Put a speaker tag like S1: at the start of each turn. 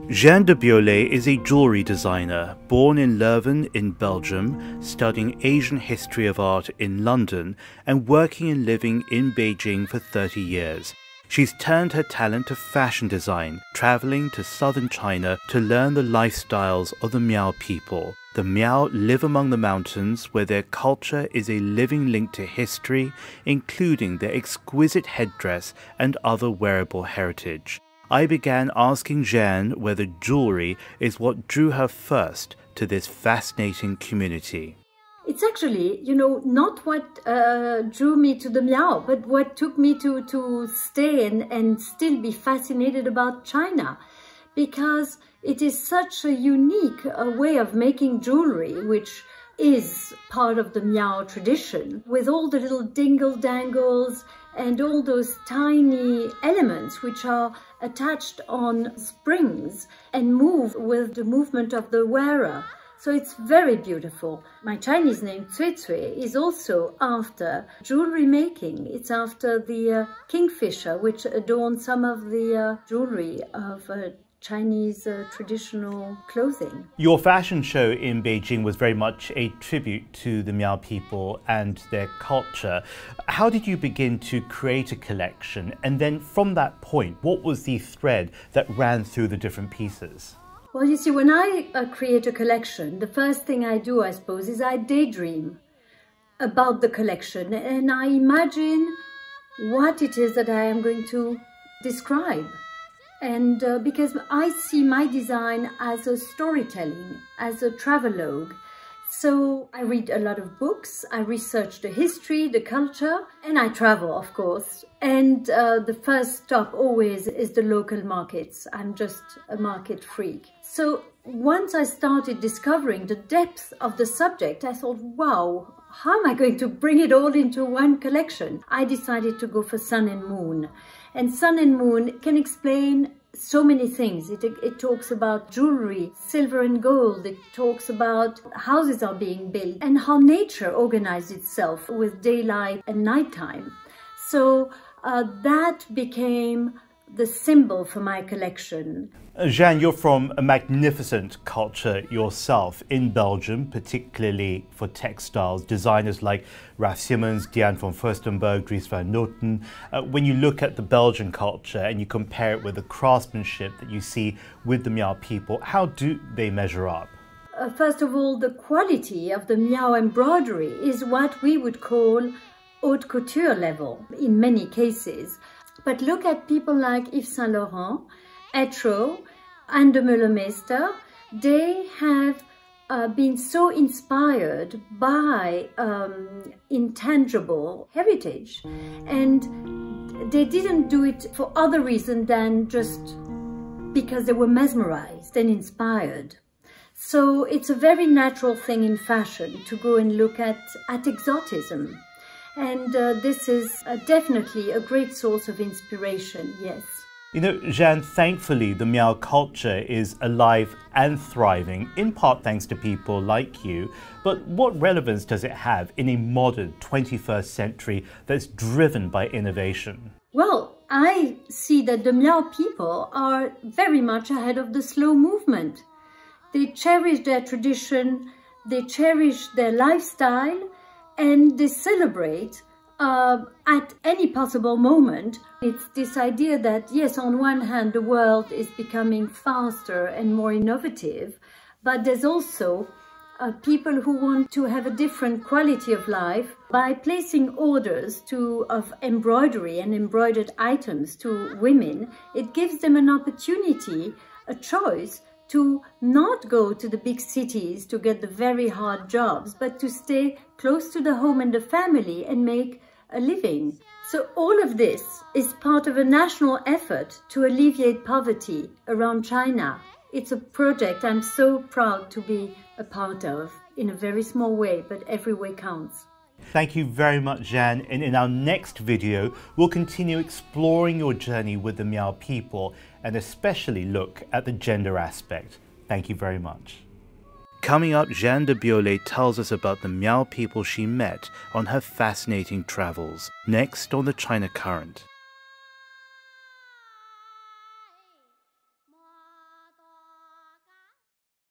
S1: Jeanne de Biolay is a jewelry designer, born in Leuven in Belgium, studying Asian history of art in London, and working and living in Beijing for 30 years. She's turned her talent to fashion design, traveling to southern China to learn the lifestyles of the Miao people. The Miao live among the mountains, where their culture is a living link to history, including their exquisite headdress and other wearable heritage. I began asking Jeanne whether jewelry is what drew her first to this fascinating community.
S2: It's actually, not what drew me to the Miao, but what took me to stay and still be fascinated about China. Because it is such a unique way of making jewelry, which is part of the Miao tradition, with all the little dingle-dangles and all those tiny elements which are attached on springs and move with the movement of the wearer. So it's very beautiful. My Chinese name, Cui Cui, is also after jewelry making. It's after the kingfisher, which adorns some of the jewelry of Chinese traditional clothing.
S1: Your fashion show in Beijing was very much a tribute to the Miao people and their culture. How did you begin to create a collection? And then from that point, what was the thread that ran through the different pieces?
S2: Well, you see, when I create a collection, the first thing I do, I suppose, is I daydream about the collection and I imagine what it is that I am going to describe. And because I see my design as a storytelling, as a travelogue. So I read a lot of books, I research the history, the culture, and I travel, of course. And the first stop always is the local markets. I'm just a market freak. So once I started discovering the depth of the subject, I thought, wow, how am I going to bring it all into one collection? I decided to go for Sun and Moon. And Sun and Moon can explain so many things. It talks about jewelry, silver and gold. It talks about houses are being built and how nature organized itself with daylight and nighttime. So that became the symbol for my collection.
S1: Jeanne, you're from a magnificent culture yourself in Belgium, particularly for textiles. Designers like Raf Simons, Diane van Furstenberg, Dries van Noten. When you look at the Belgian culture and you compare it with the craftsmanship that you see with the Miao people, how do they measure up?
S2: First of all, the quality of the Miao embroidery is what we would call haute couture level in many cases. But look at people like Yves Saint Laurent, Etro, and de Meulemeester. They have been so inspired by intangible heritage, and they didn't do it for other reason than just because they were mesmerized and inspired. So it's a very natural thing in fashion to go and look at exotism. And this is definitely a great source of inspiration, yes.
S1: You know, Jeanne, thankfully the Miao culture is alive and thriving, in part thanks to people like you. But what relevance does it have in a modern 21st century that's driven by innovation?
S2: Well, I see that the Miao people are very much ahead of the slow movement. They cherish their tradition, they cherish their lifestyle, and they celebrate at any possible moment. It's this idea that, yes, on one hand, the world is becoming faster and more innovative, but there's also people who want to have a different quality of life. By placing orders of embroidery and embroidered items to women, it gives them an opportunity, a choice, to not go to the big cities to get the very hard jobs, but to stay close to the home and the family and make a living. So all of this is part of a national effort to alleviate poverty around China. It's a project I'm so proud to be a part of, in a very small way, but every way counts.
S1: Thank you very much, Jeanne. And in our next video, we'll continue exploring your journey with the Miao people and especially look at the gender aspect. Thank you very much. Coming up, Jeanne de Biolay tells us about the Miao people she met on her fascinating travels. Next on the China Current.